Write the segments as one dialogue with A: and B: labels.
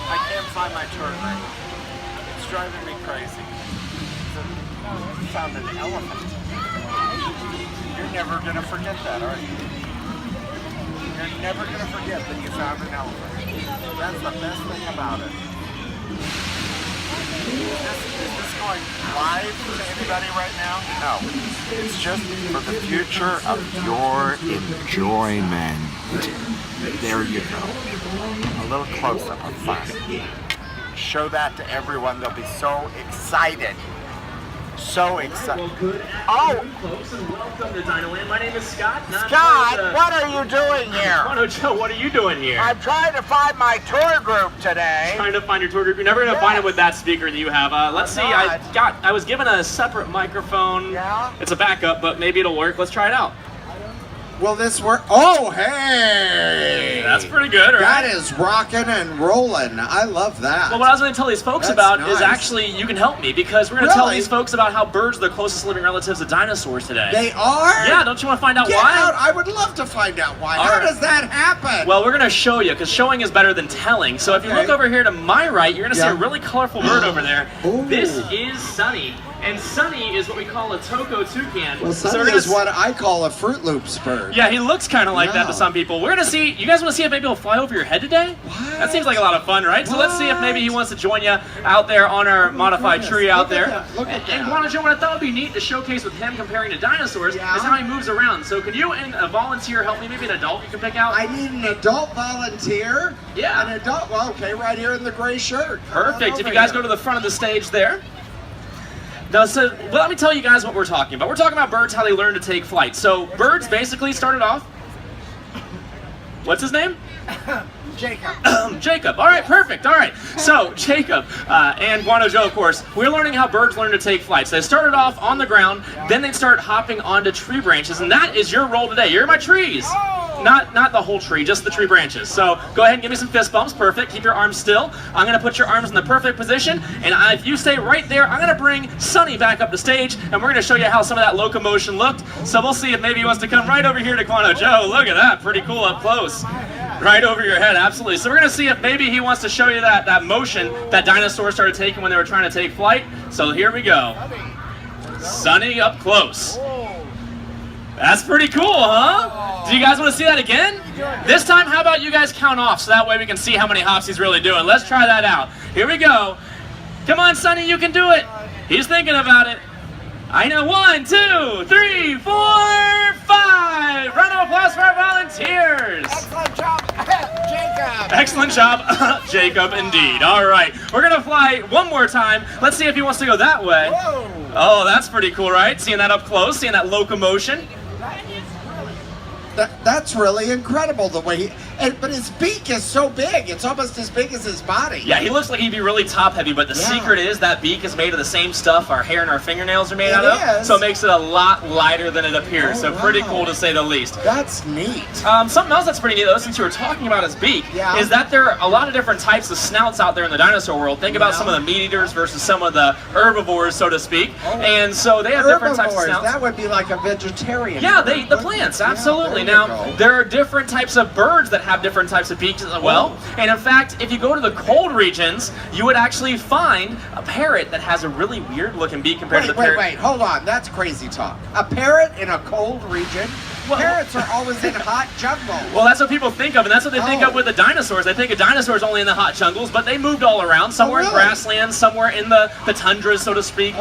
A: I can't find my tour group. It's driving me crazy. I found an elephant. You're never going to forget that, are you? You're never going to forget that you found an elephant. That's the best thing about it. Is this going live to anybody right now? No. It's just for the future of your enjoyment. There you go. A little close-up of fun. Show that to everyone. They'll be so excited. So excited. Oh!
B: Folks, and welcome to Dinoland. My name is Scott.
A: Scott, what are you doing here?
B: Guano Joe, what are you doing here?
A: I'm trying to find my tour group today.
B: Trying to find your tour group. You're never going to find it with that speaker that you have. Let's see. I was given a separate microphone.
A: Yeah?
B: It's a backup, but maybe it'll work. Let's try it out.
C: Will this work? Oh, hey!
B: That's pretty good, right?
C: That is rocking and rolling. I love that.
B: Well, what I was going to tell these folks about is actually you can help me because we're going to tell these folks about how birds are the closest living relatives to dinosaurs today.
C: They are?
B: Yeah, don't you want to find out
C: Get
B: why?
C: Out. I would love to find out why. How does that happen?
B: Well, we're going to show you because showing is better than telling. So if you look over here to my right, you're going to see a really colorful bird over there.
C: Ooh.
B: This is Sunny. And Sunny is what we call a toko toucan.
C: Well, Sunny is what I call a Fruit Loops bird.
B: Yeah, he looks kind of like that to some people. We're going to see, you guys want to see if maybe he'll fly over your head today?
C: What?
B: That seems like a lot of fun, right? So let's see if maybe he wants to join you out there on our modified tree out there.
C: Look at that.
B: And Guano Joe, what I thought would be neat to showcase with him comparing to dinosaurs is how he moves around. So can you and a volunteer help me? Maybe an adult you can pick out?
C: I need an adult volunteer.
B: Yeah.
C: An adult, well, okay, right here in the gray shirt.
B: Perfect. If you guys go to the front of the stage there. Now, so let me tell you guys what we're talking about. We're talking about birds, how they learn to take flight. So birds basically started off. What's his name?
A: Jacob.
B: Jacob. All right, perfect. All right. So Jacob and Guano Joe, of course, we're learning how birds learn to take flight. So they started off on the ground, then they start hopping onto tree branches, and that is your role today. You're my trees. Not the whole tree, just the tree branches. So go ahead and give me some fist bumps. Perfect. Keep your arms still. I'm going to put your arms in the perfect position, and if you stay right there, I'm going to bring Sunny back up the stage, and we're going to show you how some of that locomotion looked. So we'll see if maybe he wants to come right over here to Guano Joe. Look at that. Pretty cool up close. Right over your head, absolutely. So we're going to see if maybe he wants to show you that motion that dinosaurs started taking when they were trying to take flight. So here we go. Sunny up close. That's pretty cool, huh? Do you guys want to see that again? This time, how about you guys count off so that way we can see how many hops he's really doing. Let's try that out. Here we go. Come on, Sunny, you can do it. He's thinking about it. I know. 1, 2, 3, 4, 5. Round of applause for our volunteers.
A: Excellent job, Jacob.
B: Excellent job, Jacob, indeed. All right, we're going to fly one more time. Let's see if he wants to go that way.
A: Whoa.
B: Oh, that's pretty cool, right? Seeing that up close, seeing that locomotion.
C: That's really incredible the way but his beak is so big. It's almost as big as his body.
B: Yeah, he looks like he'd be really top heavy, but the secret is that beak is made of the same stuff our hair and our fingernails are made out of. So it makes it a lot lighter than it appears. So pretty cool to say the least.
C: That's neat.
B: Something else that's pretty neat though, since you were talking about his beak, is that there are a lot of different types of snouts out there in the dinosaur world. Think about some of the meat eaters versus some of the herbivores, so to speak. And so they have different types of snouts.
C: That would be like a vegetarian.
B: Yeah, they eat the plants, absolutely. Now, there are different types of birds that have different types of beaks as well. And in fact, if you go to the cold regions, you would actually find a parrot that has a really weird looking beak compared to the parrot.
C: Wait, hold on. That's crazy talk. A parrot in a cold region? Parrots are always in hot jungles.
B: Well, that's what people think of, and that's what they think of with the dinosaurs. They think of dinosaurs only in the hot jungles, but they moved all around, somewhere in grasslands, somewhere in the tundras, so to speak.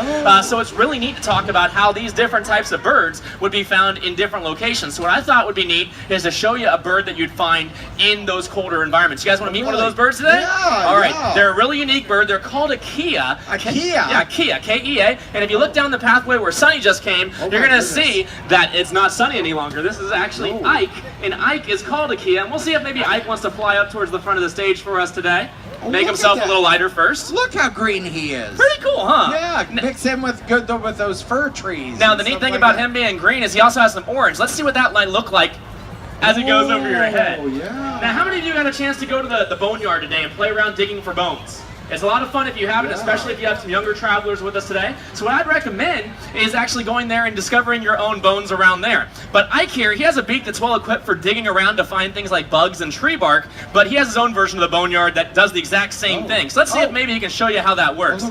B: So it's really neat to talk about how these different types of birds would be found in different locations. So what I thought would be neat is to show you a bird that you'd find in those colder environments. You guys want to meet one of those birds today?
C: Yeah.
B: All right. They're a really unique bird. They're called a Kea.
C: A Kea?
B: Yeah, Kea, K-E-A. And if you look down the pathway where Sunny just came, you're going to see that it's not Sunny any longer. This is actually Ike, and Ike is called a Kea. And we'll see if maybe Ike wants to fly up towards the front of the stage for us today. Make himself a little lighter first.
C: Look how green he is.
B: Pretty cool, huh?
C: Yeah, mix him with those fir trees.
B: Now, the neat thing about him being green is he also has some orange. Let's see what that might look like as it goes over your head.
C: Yeah.
B: Now, how many of you got a chance to go to the boneyard today and play around digging for bones? It's a lot of fun if you haven't, especially if you have some younger travelers with us today. So what I'd recommend is actually going there and discovering your own bones around there. But Ike here, he has a beak that's well equipped for digging around to find things like bugs and tree bark, but he has his own version of the boneyard that does the exact same thing. So let's see if maybe he can show you how that works.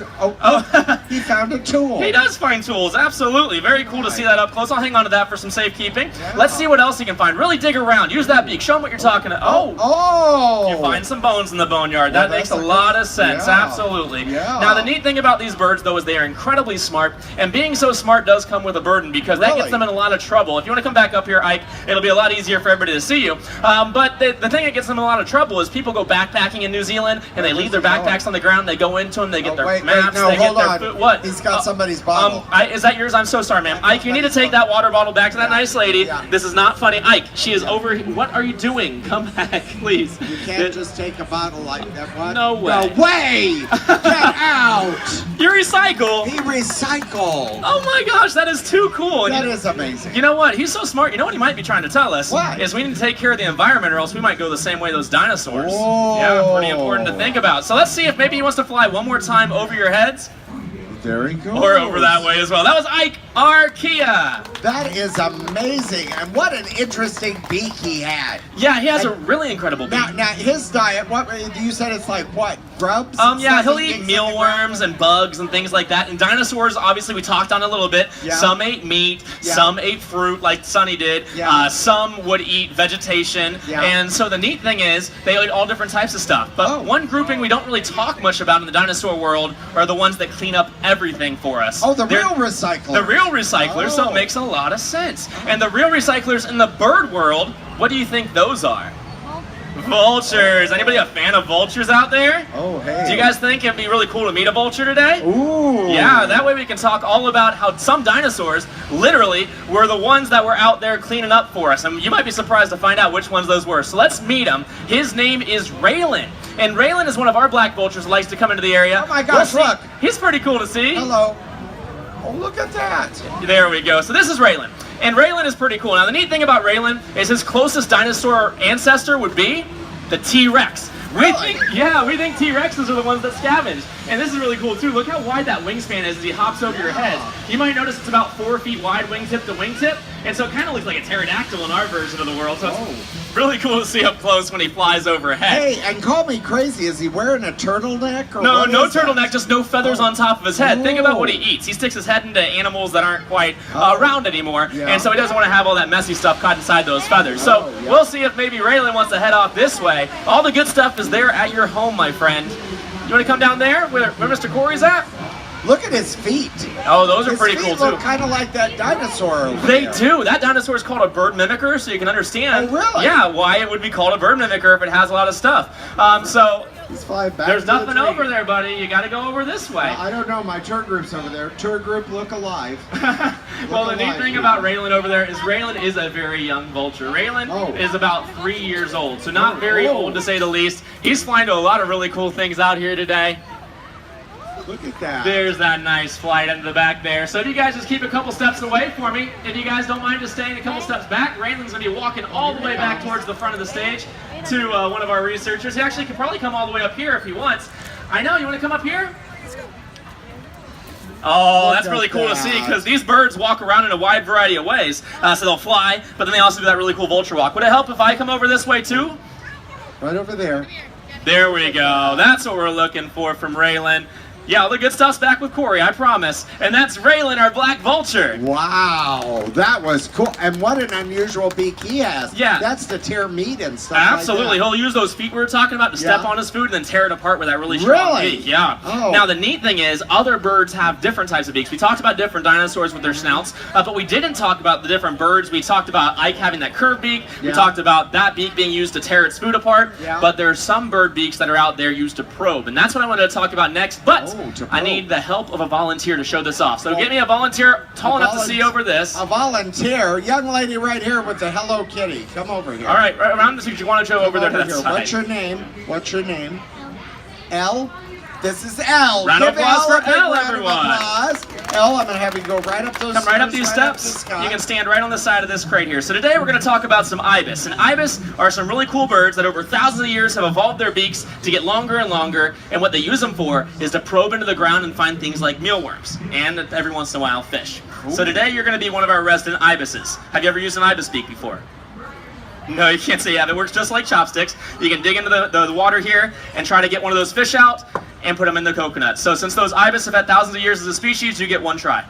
C: He found a tool.
B: He does find tools, absolutely. Very cool to see that up close. I'll hang on to that for some safekeeping. Let's see what else he can find. Really dig around. Use that beak. Show him what you're talking about. You find some bones in the boneyard. That makes a lot of sense, absolutely. Now, the neat thing about these birds, though, is they are incredibly smart, and being so smart does come with a burden because that gets them in a lot of trouble. If you want to come back up here, Ike, it'll be a lot easier for everybody to see you. But the thing that gets them in a lot of trouble is people go backpacking in New Zealand, and they leave their backpacks on the ground, they go into them, they get their maps, they get their food. What?
C: He's got somebody's bottle.
B: Is that yours? I'm so sorry, ma'am. Ike, you need to take that water bottle back to that nice lady. This is not funny. Ike, she is over here. What are you doing? Come back, please.
C: You can't just take a bottle like that. What?
B: No way.
C: No way! Get out!
B: You recycle.
C: He recycled.
B: Oh my gosh, that is too cool.
C: That is amazing.
B: You know what? He's so smart. You know what he might be trying to tell us?
C: What?
B: Is we need to take care of the environment or else we might go the same way those dinosaurs.
C: Whoa.
B: Yeah, pretty important to think about. So let's see if maybe he wants to fly one more time over your heads.
C: There he goes.
B: Or over that way as well. That was Ike Arkia.
C: That is amazing. And what an interesting beak he had.
B: Yeah, he has a really incredible beak.
C: Now his diet, what you said it's like what? Grubs?
B: Yeah, he'll eat mealworms and bugs and things like that. And dinosaurs, obviously, we talked on a little bit.
C: Yeah.
B: Some ate meat, some ate fruit, like Sonny did. Some would eat vegetation. And so the neat thing is, they ate all different types of stuff. But one grouping we don't really talk much about in the dinosaur world are the ones that clean up everything for us.
C: Oh, the real recyclers.
B: The real recyclers, so it makes a lot of sense. And the real recyclers in the bird world, what do you think those are? Vultures. Anybody a fan of vultures out there?
C: Oh, hey.
B: Do you guys think it'd be really cool to meet a vulture today?
C: Ooh.
B: Yeah, that way we can talk all about how some dinosaurs literally were the ones that were out there cleaning up for us. And you might be surprised to find out which ones those were. So let's meet him. His name is Raylan. And Raylan is one of our black vultures who likes to come into the area.
C: Oh my gosh, look.
B: He's pretty cool to see.
C: Hello. Oh, look at that.
B: There we go. So this is Raylan. And Raylan is pretty cool. Now, the neat thing about Raylan is his closest dinosaur ancestor would be the T-Rex.
C: Really?
B: We think T-Rexes are the ones that scavenge. And this is really cool too. Look how wide that wingspan is as he hops over your head. You might notice it's about 4 feet wide wingtip to wingtip. And so it kind of looks like a pterodactyl in our version of the world. So it's really cool to see up close when he flies overhead.
C: Hey, and call me crazy. Is he wearing a turtleneck? Or
B: no turtleneck, just no feathers on top of his head. Think about what he eats. He sticks his head into animals that aren't quite round anymore. And so he doesn't want to have all that messy stuff caught inside those feathers. So we'll see if maybe Raylan wants to head off this way. All the good stuff is there at your home, my friend. You want to come down there where Mr. Corey's at?
C: Look at his feet.
B: Oh, those are pretty cool
C: His
B: too.
C: feet look kind of like that dinosaur over
B: They
C: there.
B: do. That dinosaur is called a bird mimicker, so you can understand.
C: Oh, really?
B: Yeah, why it would be called a bird mimicker if it has a lot of stuff. So
C: He's flying back.
B: there's
C: to the
B: nothing
C: tree.
B: over there, buddy. You got to go over this way.
C: I don't know. My tour group's over there. Tour group, look alive.
B: Well, the neat thing about Raylan over there is Raylan is a very young vulture. Raylan is about 3 years old, so not very old to say the least. He's flying to a lot of really cool things out here today.
C: Look at that.
B: There's that nice flight into the back there. So if you guys just keep a couple steps away for me, if you guys don't mind just staying a couple steps back, Raylan's going to be walking all the way back towards the front of the stage to one of our researchers. He actually could probably come all the way up here if he wants. I know, you want to come up here? Oh, that's really cool to see because these birds walk around in a wide variety of ways. So they'll fly, but then they also do that really cool vulture walk. Would it help if I come over this way too?
C: Right over there.
B: There we go. That's what we're looking for from Raylan. Yeah, all the good stuff's back with Corey, I promise. And that's Raylan, our black vulture.
C: Wow, that was cool. And what an unusual beak he has.
B: Yeah.
C: That's to tear meat and stuff
B: Absolutely.
C: like that.
B: He'll use those feet we were talking about to step on his food and then tear it apart with that really strong beak. Yeah.
C: Oh.
B: Now, the neat thing is other birds have different types of beaks. We talked about different dinosaurs with their snouts, but we didn't talk about the different birds. We talked about Ike having that curved beak. We talked about that beak being used to tear its food apart. But there are some bird beaks that are out there used to probe. And that's what I wanted to talk about next. But I need the help of a volunteer to show this off. So get me a volunteer tall enough to see over this.
C: A volunteer, young lady right here with the Hello Kitty. Come over here.
B: All right, right around the Guano Joe over there to that side.
C: What's your name? What's your name? L? This is L.
B: Round of
C: Give
B: applause for
C: a big
B: L,
C: round of
B: everyone.
C: applause. L, I'm going to have you go right up those
B: Come right up
C: stairs,
B: these
C: right up
B: steps.
C: the sky.
B: You can stand right on the side of this crate here. So today we're going to talk about some ibis. And ibis are some really cool birds that over thousands of years have evolved their beaks to get longer and longer. And what they use them for is to probe into the ground and find things like mealworms and every once in a while fish. So today you're going to be one of our resident ibises. Have you ever used an ibis beak before? No, you can't say yeah. It works just like chopsticks. You can dig into the water here and try to get one of those fish out and put them in the coconut. So since those ibis have had thousands of years as a species, you get one try.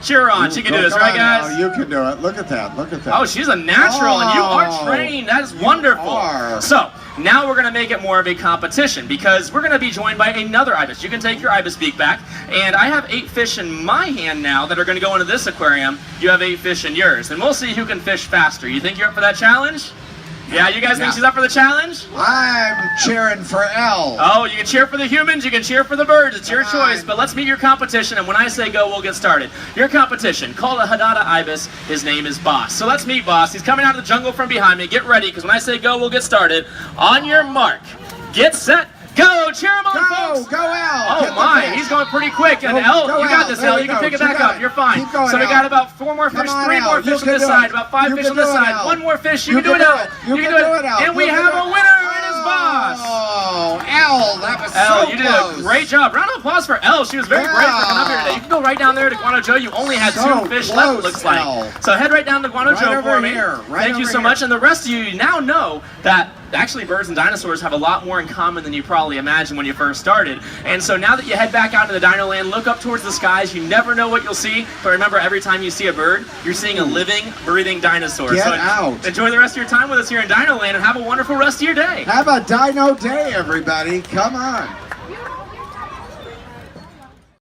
B: Cheer her on. She can do this, right, guys?
C: Oh, you can do it. Look at that. Look at that.
B: Oh, she's a natural, and you are trained. That is wonderful.
C: are.
B: So now we're going to make it more of a competition because we're going to be joined by another ibis. You can take your ibis beak back, and I have 8 fish in my hand now that are going to go into this aquarium. You have 8 fish in yours, and we'll see who can fish faster. You think you're up for that challenge? Yeah, you guys think she's up for the challenge?
C: I'm cheering for L.
B: Oh, you can cheer for the humans, you can cheer for the birds. It's your choice, but let's meet your competition, and when I say go, we'll get started. Your competition, called a Hadada ibis, his name is Boss. So let's meet Boss. He's coming out of the jungle from behind me. Get ready, because when I say go, we'll get started. On your mark, get set, go! Cheer him on, folks!
C: Go, L!
B: Oh my, he's going pretty quick. And L, you got this, L. You can pick it back up. You're fine.
C: Keep going,
B: so we got about 4 more fish, 3 more fish on this side, about 5 fish on this side, 1 more fish. You can do it, L. You can do it,
C: L.
B: And we have a winner. It is Boss.
C: Oh, L, that was
B: L,
C: so
B: you did
C: close.
B: a great job. Round of applause for L. She was very brave for coming up here today. You can go right down there to Guano Joe. You only had 2 fish left, it looks like.
C: L.
B: So head right down to Guano Joe
C: over
B: for me.
C: here, right
B: Thank you
C: over
B: so
C: here.
B: much. And the rest of you now know that actually birds and dinosaurs have a lot more in common than you probably imagined when you first started. And so now that you head back out into the Dinoland, look up towards the skies. You never know what you'll see, but remember, every time you see a bird, you're seeing a living, breathing dinosaur.
C: Get
B: so
C: out.
B: Enjoy the rest of your time with us here in Dinoland and have a wonderful rest of your day.
C: Have a dino day, everybody. Come on.